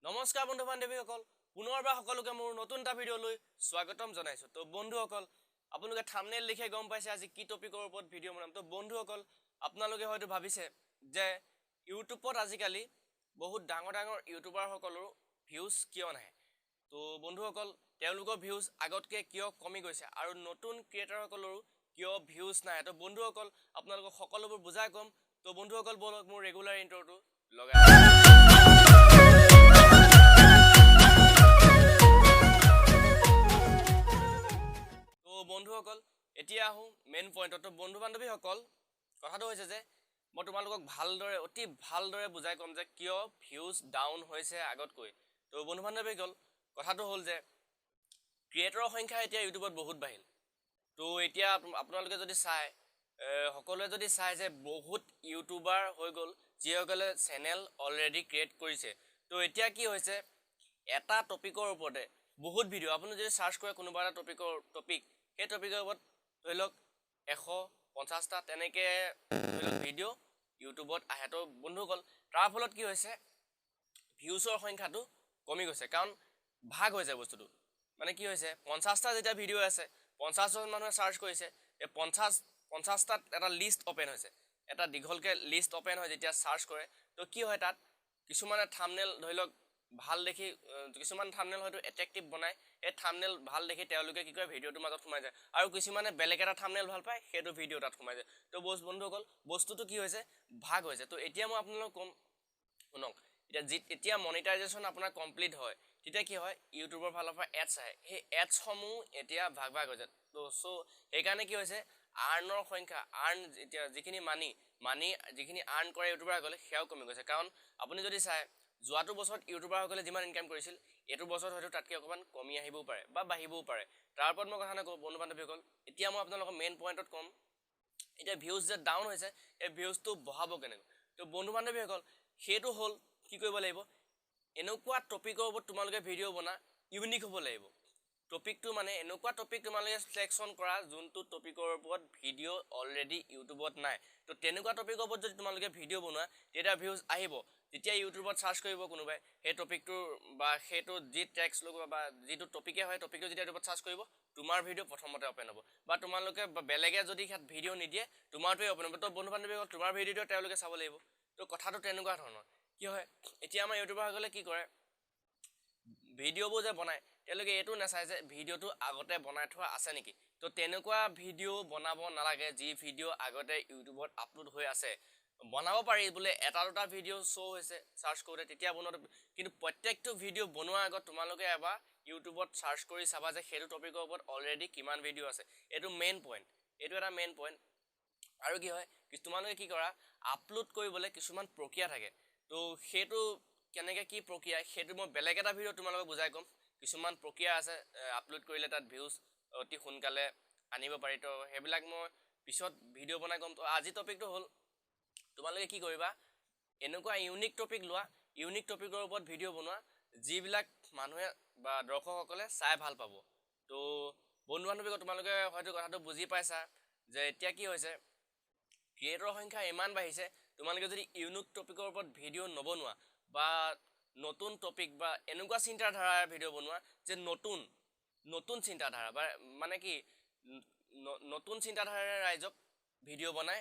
নমস্কাৰ বন্ধু বান্ধৱীসকল পুনৰবাৰ সকলোকে মোৰ নতুন এটা ভিডিঅ'লৈ স্বাগতম জনাইছো তো বন্ধুসকল আপোনালোকে থাম্বনেইল লিখে গম পাইছে আজি কি টপিকৰ ওপৰত ভিডিঅ' বনাম তো বন্ধুসকল আপোনালোকে হয়তো ভাবিছে যে ইউটিউবত আজিকালি বহুত ডাঙৰ ইউটিউবাৰ সকলৰ ভিউজ কিয় নাহে তো বন্ধুসকল তেওঁলোকৰ ভিউজ আগতকৈ কিয় কমি গৈছে আৰু নতুন ক্ৰিয়েটৰ সকলৰো কিয় ভিউজ নাহে তো বন্ধুসকল আপোনালোকক সকলোবোৰ বুজাই কম তো বন্ধুসকল বলক মোৰ ৰেগুলাৰ ইন্ট্ৰটো লগাই বন্ধুসকল এতিয়া আহো মেইন পইণ্টত বন্ধু বান্ধৱীসকল কথাটো হৈছে যে মই তোমালোকক ভালদৰে অতি ভালদৰে বুজাই কম যে কিয় ভিউজ ডাউন হৈছে আগতকৈ তো বন্ধু বান্ধৱীসকল কথাটো হ'ল যে ক্ৰিয়েটৰৰ সংখ্যা এতিয়া ইউটিউবত বহুত বাঢ়িল তো এতিয়া আপোনালোকে যদি চাই সকলোৱে যদি চাই যে বহুত ইউটিউবাৰ হৈ গ'ল যিসকলে চেনেল অলৰেডি ক্ৰিয়েট কৰিছে তো এতিয়া কি হৈছে এটা টপিকৰ ওপৰতে বহুত ভিডিঅ' আপুনি যদি সাৰ্চ কৰে কোনোবা এটা টপিক সেই টপিকৰ ওপৰত ধৰি লওক 150টা তেনেকৈ ধৰি লওক ভিডিঅ' ইউটিউবত আহে তো বন্ধুসকল তাৰ ফলত কি হৈছে ভিউজৰ সংখ্যাটো কমি গৈছে কাৰণ ভাগ হৈছে বস্তুটো মানে কি হৈছে 50টা যেতিয়া ভিডিঅ' আছে 50জন মানুহে সাৰ্চ কৰিছে এই 50টাত এটা লিষ্ট ওপেন হৈছে এটা দীঘলকৈ লিষ্ট ওপেন হয় যেতিয়া সাৰ্চ কৰে তো কি হয় তাত কিছুমানে থাম্বনেইল ধৰি লওক ভাল দেখি কিছুমান থাম্বনেইল হয়তো এট্ৰেক্টিভ বনায় এই থাম্বনেইল ভাল দেখি তেওঁলোকে কি কৰে ভিডিঅ'টোৰ মাজত সোমাই যায় আৰু কিছুমানে বেলেগ এটা থাম্বনেইল ভাল পায় সেইটো ভিডিঅ' তাত সোমাই যায় তো বন্ধুসকল বস্তুটো কি হৈছে ভাগ হৈছে তো এতিয়া মই আপোনালোকক কম শুনক এতিয়া মনিটাইজেশ্যন আপোনাৰ কমপ্লিট হয় তেতিয়া কি হয় ইউটিউবৰ ফালৰ পৰা এডছ আহে সেই এডছসমূহ এতিয়া ভাগ হৈছে তো সেইকাৰণে কি হৈছে আৰ্ণৰ সংখ্যা এতিয়া যিখিনি মানি যিখিনি আৰ্ণ কৰে ইউটিউবাৰসকলে সেয়াও কমি গৈছে কাৰণ আপুনি যদি চাই যোৱাটো বছৰত ইউটিউবাৰসকলে যিমান ইনকাম কৰিছিল এইটো বছৰত হয়তো তাতকৈ অকণমান কমি আহিবও পাৰে বা বাঢ়িবও পাৰে তাৰ ওপৰত মই কথা নকওঁ বন্ধু বান্ধৱীসকল এতিয়া মই আপোনালোকৰ মেইন পইণ্টত ক'ম এতিয়া ভিউজ যে ডাউন হৈছে এই ভিউজটো বঢ়াব কেনেকৈ তো বন্ধু বান্ধৱীসকল সেইটো হ'ল কি কৰিব লাগিব এনেকুৱা টপিকৰ ওপৰত তোমালোকে ভিডিঅ' বনা ইউনিক হ'ব লাগিব টপিকটো মানে এনেকুৱা টপিক তোমালোকে সিলেকশ্যন কৰা যোনটো টপিকৰ ওপৰত ভিডিঅ' অলৰেডি ইউটিউবত নাই তো তেনেকুৱা টপিকৰ ওপৰত যদি তোমালোকে ভিডিঅ' বনোৱা তেতিয়া ভিউজ আহিব যেতিয়া ইউটিউবত সাৰ্চ কৰিব কোনোবাই সেই টপিকটোৰ বা সেইটো যি টেক্সট লগোৱা বা যিটো টপিকে হয় টপিকটো যেতিয়া ইউটিউবত সাৰ্চ কৰিব তোমাৰ ভিডিঅ' প্ৰথমতে ওপেন হ'ব বা তোমালোকে বেলেগে যদি ইয়াত ভিডিঅ' নিদিয়ে তোমাৰটোৱে ওপেন হ'ব তো বন্ধু বান্ধৱীসকল তোমাৰ ভিডিঅ'টো তেওঁলোকে চাব লাগিব তো কথাটো তেনেকুৱা ধৰণৰ কি হয় এতিয়া আমাৰ ইউটিউবাৰসকলে কি কৰে ভিডিঅ'বোৰ যে বনায় তেওঁলোকে এইটো নাচায় যে ভিডিঅ'টো আগতে বনাই থোৱা আছে নেকি তো তেনেকুৱা ভিডিঅ' বনাব নালাগে যি ভিডিঅ' আগতে ইউটিউবত আপলোড হৈ আছে বনাব পাৰি বোলে এটা দুটা ভিডিঅ' শ্ব' হৈছে সাৰ্চ কৰোঁতে তেতিয়া বনোৱাটো কিন্তু প্ৰত্যেকটো ভিডিঅ' বনোৱাৰ আগত তোমালোকে এবাৰ ইউটিউবত সাৰ্চ কৰি চাবা যে সেইটো টপিকৰ ওপৰত অলৰেডি কিমান ভিডিঅ' আছে এইটো মেইন পইণ্ট এইটো এটা মেইন পইণ্ট আৰু কি হয় তোমালোকে কি কৰা আপলোড কৰিবলৈ কিছুমান প্ৰক্ৰিয়া থাকে তো সেইটো কেনেকৈ কি প্ৰক্ৰিয়া সেইটো মই বেলেগ এটা ভিডিঅ' তোমালোকক বুজাই ক'ম কিছুমান প্ৰক্ৰিয়া আছে আপলোড কৰিলে তাত ভিউজ অতি সোনকালে আনিব পাৰি তো সেইবিলাক মই পিছত ভিডিঅ' বনাই ক'ম তো আজি টপিকটো হ'ল তোমালোকে কি কৰিবা এনেকুৱা ইউনিক টপিক লোৱা ইউনিক টপিকৰ ওপৰত ভিডিঅ' বনোৱা যিবিলাক মানুহে বা দৰ্শকসকলে চাই ভাল পাব তো বন্ধু বান্ধৱীক তোমালোকে হয়তো কথাটো বুজি পাইছা যে এতিয়া কি হৈছে ক্ৰিয়েটৰৰ সংখ্যা ইমান বাঢ়িছে তোমালোকে যদি ইউনিক টপিকৰ ওপৰত ভিডিঅ' নবনোৱা বা নতুন টপিক বা এনেকুৱা চিন্তাধাৰাৰ ভিডিঅ' বনোৱা যে নতুন চিন্তাধাৰা বা মানে কি নতুন চিন্তাধাৰাৰে ৰাইজক ভিডিঅ' বনাই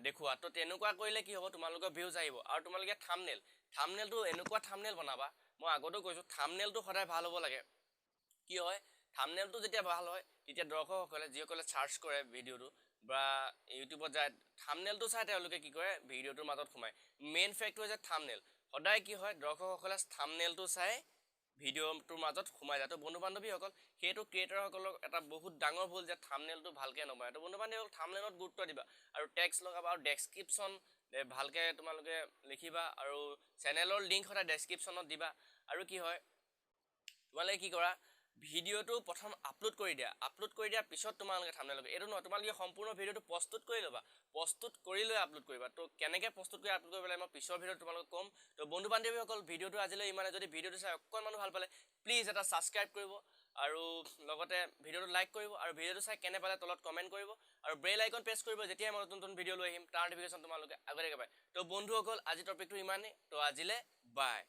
দেখুওৱা তো তেনেকুৱা কৰিলে কি হ'ব তোমালোকৰ ভিউজ আহিব আৰু তোমালোকে থাম্বনেইলটো এনেকুৱা থাম্বনেইল বনাবা মই আগতেও কৈছোঁ থাম্বনেইলটো সদায় ভাল হ'ব লাগে কি হয় থাম্বনেইলটো যেতিয়া ভাল হয় তেতিয়া দৰ্শকসকলে যিসকলে সাৰ্চ কৰে ভিডিঅ'টো বা ইউটিউবত যায় থাম্বনেইলটো চাই তেওঁলোকে কি কৰে ভিডিঅ'টোৰ মাজত সোমায় মেইন ফেক্ট হৈছে থাম্বনেইল সদায় কি হয় দৰ্শকসকলে থাম্বনেইলটো চাই ভিডিঅ'টোৰ মাজত সোমাই যায় তো বন্ধু বান্ধৱীসকল সেইটো ক্ৰিয়েটৰসকলক এটা বহুত ডাঙৰ ভুল যে থাম্বনেইলটো ভালকৈ নবনায় তো বন্ধু বান্ধৱীসকল থাম্বনেইলত গুৰুত্ব দিবা আৰু টেক্সট লগাবা আৰু ডেছক্ৰিপশ্যন ভালকৈ তোমালোকে লিখিবা আৰু চেনেলৰ লিংক সদায় ডেছক্ৰিপশ্যনত দিবা আৰু কি হয় তোমালোকে কি কৰা ভিডিঅ'টো প্ৰথম আপলোড কৰি দিয়াৰ পিছত তোমালোকে থাম্বনেইল লগাবা এইটো নহয় তোমালোকে সম্পূৰ্ণ ভিডিঅ'টো প্ৰস্তুত কৰি ল'বা প্ৰস্তুত কৰি লৈ আপলোড কৰিবা তো কেনেকৈ প্ৰস্তুত কৰি আপলোড কৰিব লাগে মই পিছৰ ভিডিঅ'ত তোমালোকক ক'ম তো বন্ধু বান্ধৱীসকল ভিডিঅ'টো আজিলৈ ইমানে যদি ভিডিঅ'টো চাই অকণমান ভাল পালে প্লিজ এটা ছাবস্ক্ৰাইব কৰিব আৰু লগতে ভিডিঅ'টো লাইক কৰিব আৰু ভিডিঅ'টো চাই কেনে পালে তলত কমেণ্ট কৰিব আৰু বেল আইকন প্ৰেছ কৰিব যেতিয়াই মই নতুন ভিডিঅ' লৈ আহিম তাৰ নটিফিকেশ্যন তোমালোকে আগতীয়াকৈ পায় তো বন্ধুসকল আজি টপিকটো ইমানেই তো আজিলৈ বাই